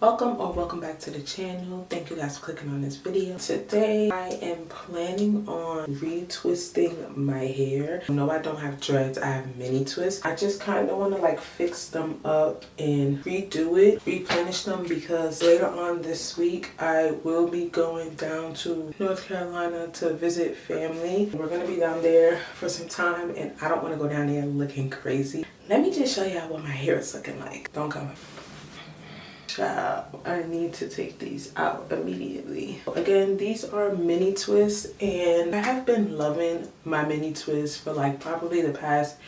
Welcome back to the channel. Thank you guys for clicking on this video. Today I am planning on retwisting my hair. No, I don't have dreads, I have mini twists. I just kind of want to like fix them up and redo it, replenish them, because later on this week I will be going down to North Carolina to visit family. We're gonna be down there for some time and I don't want to go down there looking crazy. Let me just show y'all what my hair is looking like. Don't come. Child, I need to take these out immediately. Again, these are mini twists and I have been loving my mini twists for like probably the past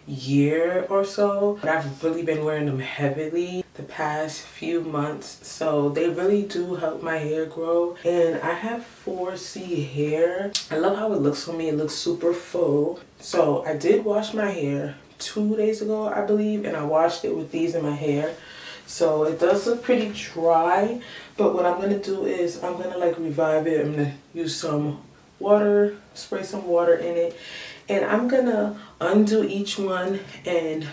year or so, but I've really been wearing them heavily the past few months, so they really do help my hair grow. And I have 4C hair. I love how it looks on me. It looks super full. So I did wash my hair 2 days ago, I believe, and I washed it with these in my hair. So it does look pretty dry, but what I'm going to do is I'm going to like revive it. I'm going to use some water, spray some water in it, and I'm going to undo each one and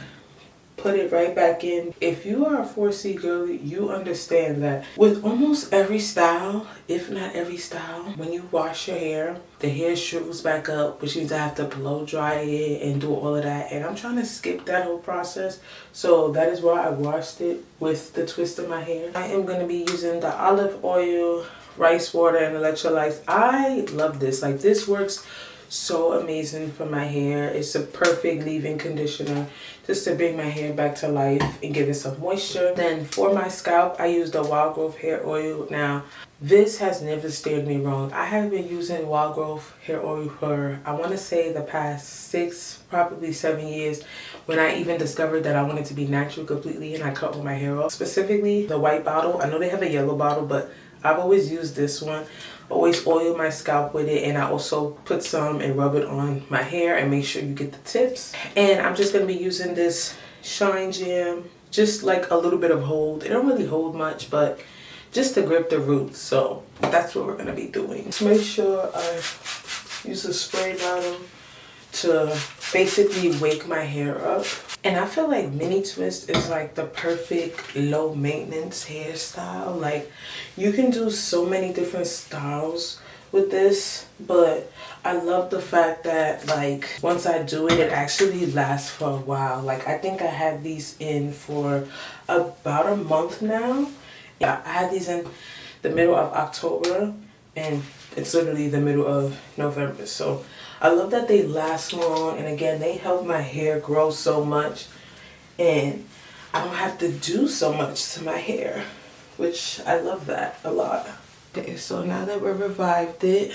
put it right back in. If you are a 4C girl, you understand that with almost every style, if not every style, when you wash your hair, the hair shrivels back up, which means I have to blow dry it and do all of that, and I'm trying to skip that whole process. So that is why I washed it with the twist of my hair. I am going to be using the olive oil, rice water, and electrolytes. I love this. Like, this works so amazing for my hair. It's a perfect leave-in conditioner just to bring my hair back to life and give it some moisture. Then for my scalp, I use the Wild Growth hair oil. Now, this has never steered me wrong. I have been using Wild Growth hair oil for, I want to say, the past 6, probably 7 years, when I even discovered that I wanted to be natural completely and I cut all my hair off. Specifically the white bottle. I know they have a yellow bottle, but I've always used this one. Always oil my scalp with it, and I also put some and rub it on my hair and make sure you get the tips. And I'm just going to be using this Shine Jam, just like a little bit of hold. It don't really hold much, but just to grip the roots. So that's what we're going to be doing. Just make sure I use a spray bottle to basically wake my hair up. And I feel like mini twist is like the perfect low maintenance hairstyle. Like, you can do so many different styles with this, but I love the fact that like once I do it, it actually lasts for a while. Like, I think I had these in for about a month now. Yeah, I had these in the middle of October and it's literally the middle of November. So I love that they last long, and again, they help my hair grow so much, and I don't have to do so much to my hair, which I love that a lot. Okay, so now that we've revived it,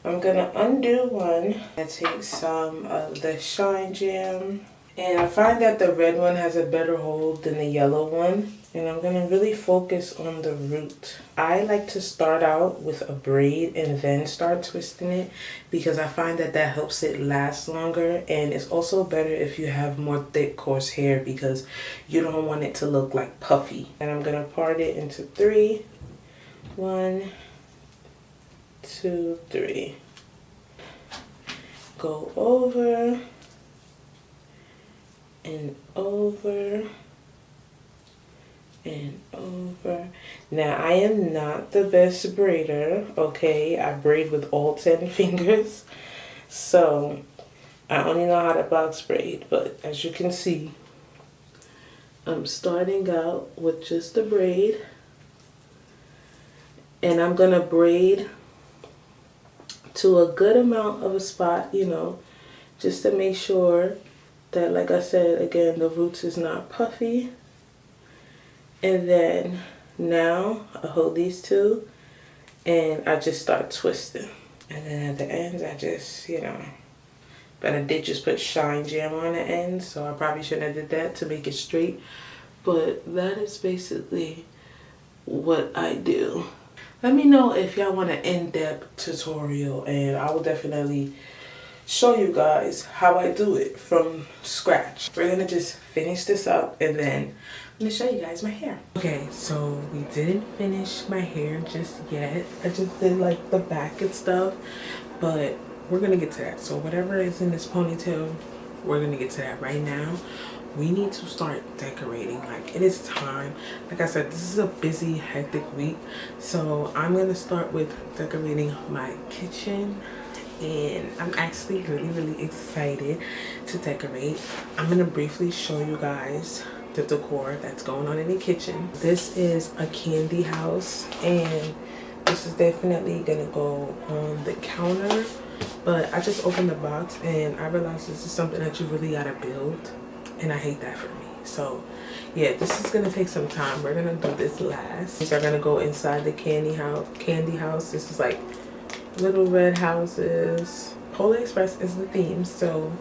I'm gonna undo one. I take some of the Shine Jam, and I find that the red one has a better hold than the yellow one. And I'm going to really focus on the root. I like to start out with a braid and then start twisting it, because I find that that helps it last longer. And it's also better if you have more thick, coarse hair, because you don't want it to look like puffy. And I'm going to part it into 3. 1, 2, 3. Go over and over and over. Now, I am not the best braider, okay? I braid with all 10 fingers, so I only know how to box braid. But as you can see, I'm starting out with just the braid, and I'm gonna braid to a good amount of a spot, you know, just to make sure that, like I said, again, the roots is not puffy. And then now I hold these two and I just start twisting. And then at the ends, I just, you know, but I did just put Shine Jam on the end, so I probably shouldn't have did that to make it straight. But that is basically what I do. Let me know if y'all want an in-depth tutorial, and I will definitely show you guys how I do it from scratch. We're gonna just finish this up and then I'm gonna show you guys my hair. Okay, so we didn't finish my hair just yet. I just did like the back and stuff, but we're gonna get to that. So whatever is in this ponytail, we're gonna get to that right now. we need to start decorating. Like, it is time. Like I said, this is a busy, hectic week, so I'm gonna start with decorating my kitchen, and I'm actually really excited to decorate. I'm gonna briefly show you guys the decor that's going on in the kitchen. This is a candy house, and this is definitely gonna go on the counter, but I just opened the box and I realized this is something that you really gotta build, and I hate that for me. So yeah, this is gonna take some time. We're gonna do this last. These are gonna go inside the candy house. This is like little red houses. Polar Express is the theme, so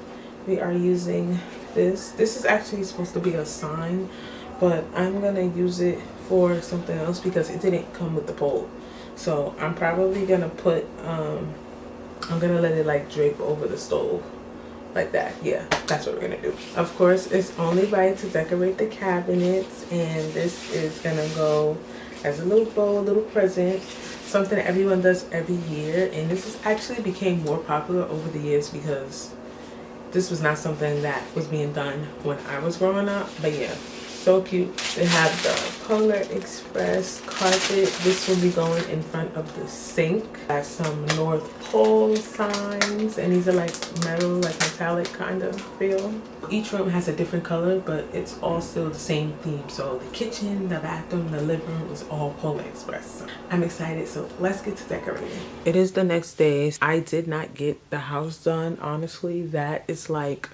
we are using this. This is actually supposed to be a sign, but I'm gonna use it for something else because it didn't come with the pole. So I'm probably gonna put I'm gonna let it like drape over the stove like that. Yeah, that's what we're gonna do. Of course, it's only right to decorate the cabinets, and this is gonna go as a little bow, a little present, something that everyone does every year. And this has actually became more popular over the years because this was not something that was being done when I was growing up. But yeah, so cute. They have the Polar Express carpet. This will be going in front of the sink. Got some North Pole signs, and these are like metal, like metallic kind of feel. Each room has a different color, but it's all still the same theme. So the kitchen, the bathroom, the living room is all Polar Express. So I'm excited, so let's get to decorating. It is the next day. I did not get the house done, honestly. That is like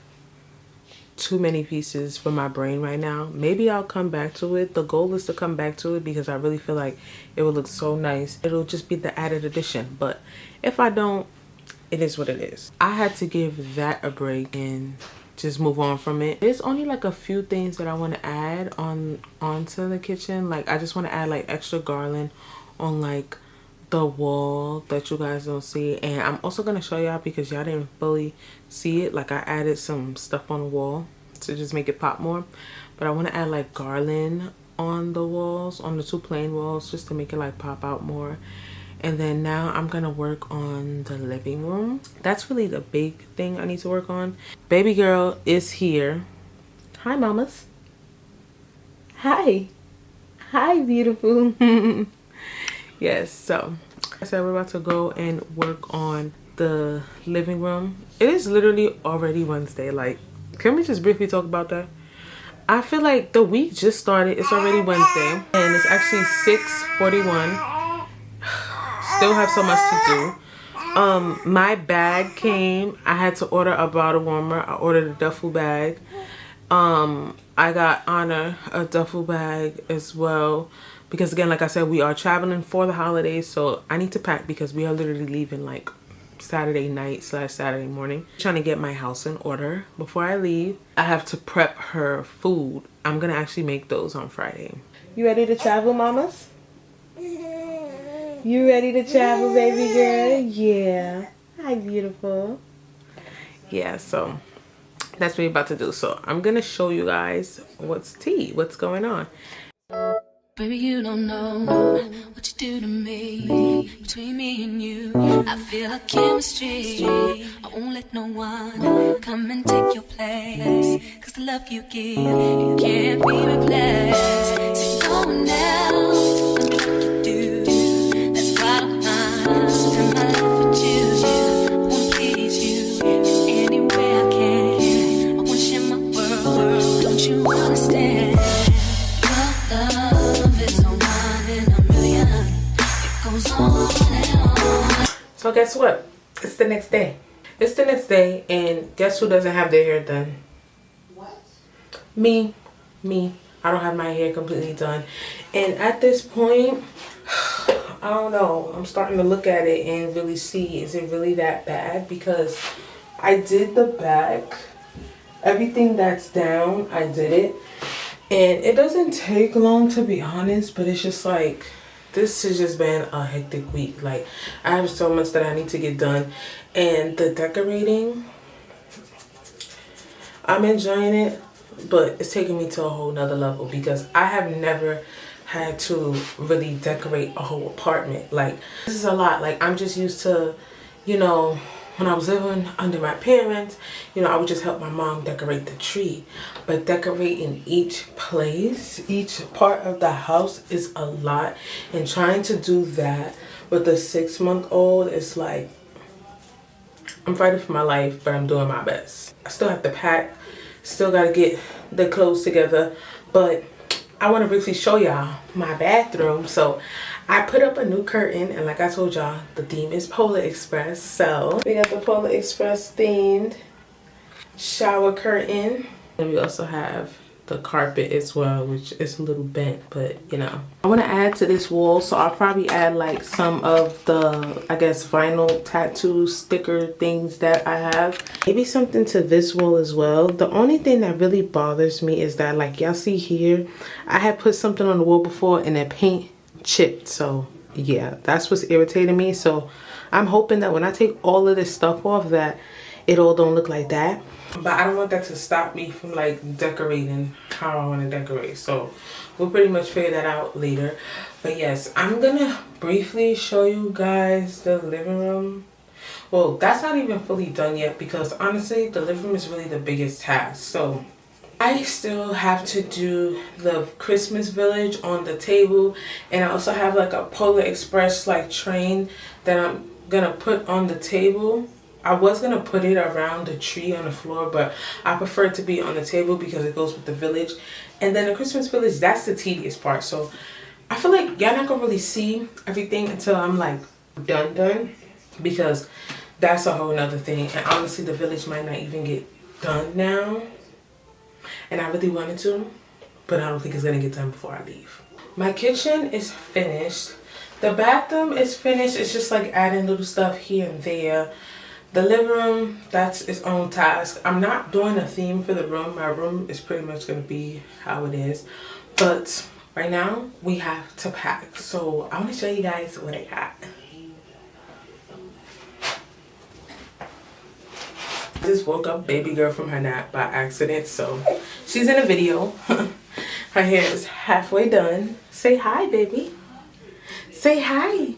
too many pieces for my brain right now. Maybe I'll come back to it. The goal is to come back to it because I really feel like it will look so nice. It'll just be the added addition, but if I don't, it is what it is. I had to give that a break and just move on from it. There's only like a few things that I want to add onto the kitchen. Like, I just want to add like extra garland on like the wall that you guys don't see, and I'm also gonna show y'all because y'all didn't fully see it. Like, I added some stuff on the wall to just make it pop more, but I want to add like garland on the walls, on the two plain walls, just to make it like pop out more. And then now I'm gonna work on the living room. That's really the big thing I need to work on. Baby girl is here. Hi, mamas. Hi. Hi, beautiful. Yes, so I said we're about to go and work on the living room. It is literally already Wednesday. Like, can we just briefly talk about that? I feel like the week just started. It's already Wednesday, and it's actually 6:41. Still have so much to do. My bag came. I had to order a bottle warmer. I ordered a duffel bag. I got Honor a duffel bag as well, because again, like I said, we are traveling for the holidays, so I need to pack because we are literally leaving like Saturday night / Saturday morning. Trying to get my house in order before I leave. I have to prep her food. I'm gonna actually make those on Friday. You ready to travel, mamas? You ready to travel, baby girl? Yeah. Hi, beautiful. Yeah, so that's what we're about to do. So I'm gonna show you guys what's going on. Baby, you don't know what you do to me. Between me and you, I feel like chemistry. I won't let no one come and take your place. Cause the love you give, it can't be replaced. See, no one else can do like you do. That's why I'm spend my life with you. I wanna please you in any way I can. I wanna share my world, don't you understand? Your love is a one in a million. It goes on and on. So guess what? It's the next day. It's the next day, and guess who doesn't have their hair done? What? Me. I don't have my hair completely done. And at this point, I don't know. I'm starting to look at it and really see, is it really that bad? Because I did the back. Everything that's down, I did it. And it doesn't take long, to be honest, but it's just like, this has just been a hectic week. Like, I have so much that I need to get done. And the decorating, I'm enjoying it, but it's taking me to a whole nother level because I have never had to really decorate a whole apartment. Like, this is a lot. Like, I'm just used to, you know, when I was living under my parents, you know, I would just help my mom decorate the tree. But decorating each place, each part of the house is a lot. And trying to do that with a 6-month-old is like, I'm fighting for my life, but I'm doing my best. I still have to pack, still gotta get the clothes together, but I want to briefly show y'all my bathroom. So I put up a new curtain, and like I told y'all, the theme is Polar Express. So we got the Polar Express themed shower curtain, and we also have the carpet as well, which is a little bent, but you know. I want to add to this wall, so I'll probably add like some of the, I guess, vinyl tattoo sticker things that I have. Maybe something to this wall as well. The only thing that really bothers me is that, like y'all see here, I had put something on the wall before and the paint chipped. So yeah, that's what's irritating me. So I'm hoping that when I take all of this stuff off, that it all don't look like that. But I don't want that to stop me from like decorating how I want to decorate. So we'll pretty much figure that out later. But yes, I'm gonna briefly show you guys the living room. Well, that's not even fully done yet, because honestly the living room is really the biggest task. So I still have to do the Christmas village on the table, and I also have like a Polar Express like train that I'm gonna put on the table. I was gonna put it around the tree on the floor, but I prefer it to be on the table because it goes with the village. And then the Christmas village, that's the tedious part. So I feel like y'all not gonna really see everything until I'm like done, because that's a whole nother thing. And honestly, the village might not even get done now, and I really wanted to, but I don't think it's gonna get done before I leave. My kitchen is finished. The bathroom is finished. It's just like adding little stuff here and there. The living room, that's its own task. I'm not doing a theme for the room. My room is pretty much going to be how it is. But right now, we have to pack. So I want to show you guys what I got. I just woke up baby girl from her nap by accident. So she's in a video. Her hair is halfway done. Say hi, baby. Say hi.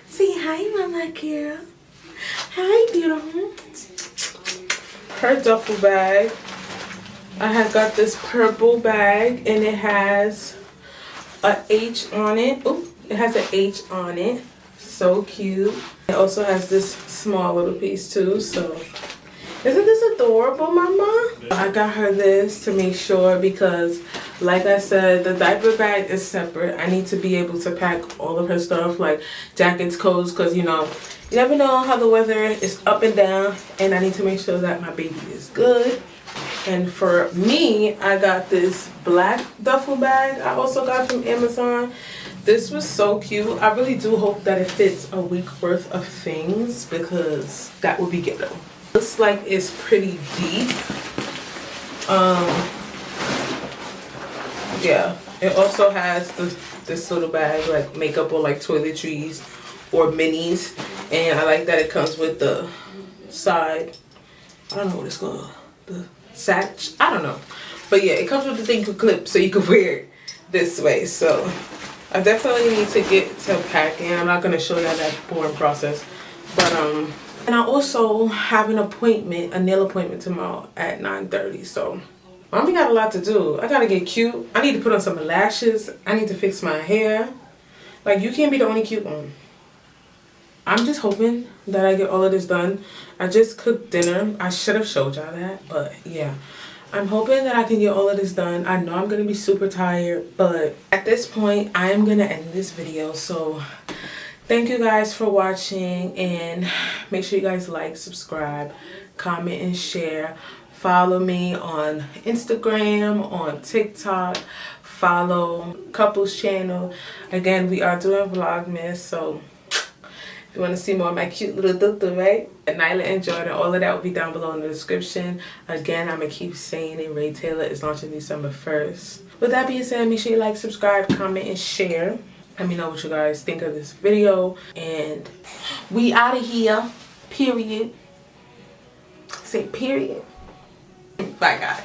Say hi, mama girl. Hi, beautiful. Her duffel bag. I have got this purple bag, and it has a H on it. Oh, it has an H on it. So cute. It also has this small little piece too. So, isn't this adorable, mama? I got her this to make sure, because like I said, the diaper bag is separate. I need to be able to pack all of her stuff, like jackets, coats, because you know, you never know how the weather is up and down, and I need to make sure that my baby is good. And for me, I got this black duffel bag I also got from Amazon. This was so cute. I really do hope that it fits a week worth of things, because that would be ghetto. Looks like it's pretty deep. Yeah, it also has this little bag, like makeup or like toiletries or minis, and I like that it comes with the side, I don't know what it's called, the satch, I don't know, but yeah, it comes with the thing for clips so you can wear it this way. So I definitely need to get to packing. I'm not going to show you that boring process, but and I also have an appointment, a nail appointment tomorrow at 9:30. So mommy got a lot to do. I gotta get cute. I need to put on some lashes. I need to fix my hair. Like, you can't be the only cute one. I'm just hoping that I get all of this done. I just cooked dinner. I should have showed y'all that, but yeah. I'm hoping that I can get all of this done. I know I'm gonna be super tired, but at this point, I am gonna end this video. So thank you guys for watching, and make sure you guys like, subscribe, comment, and share. Follow me on Instagram, on TikTok. Follow Couples channel. Again, we are doing Vlogmas, so if you want to see more of my cute little dudu, right? Nyla and Jordan, all of that will be down below in the description. Again, I'm going to keep saying it. Ray Taylor is launching December 1st. With that being said, make sure you like, subscribe, comment, and share. Let me know what you guys think of this video. And we out of here. Period. Say period. Bye, guys.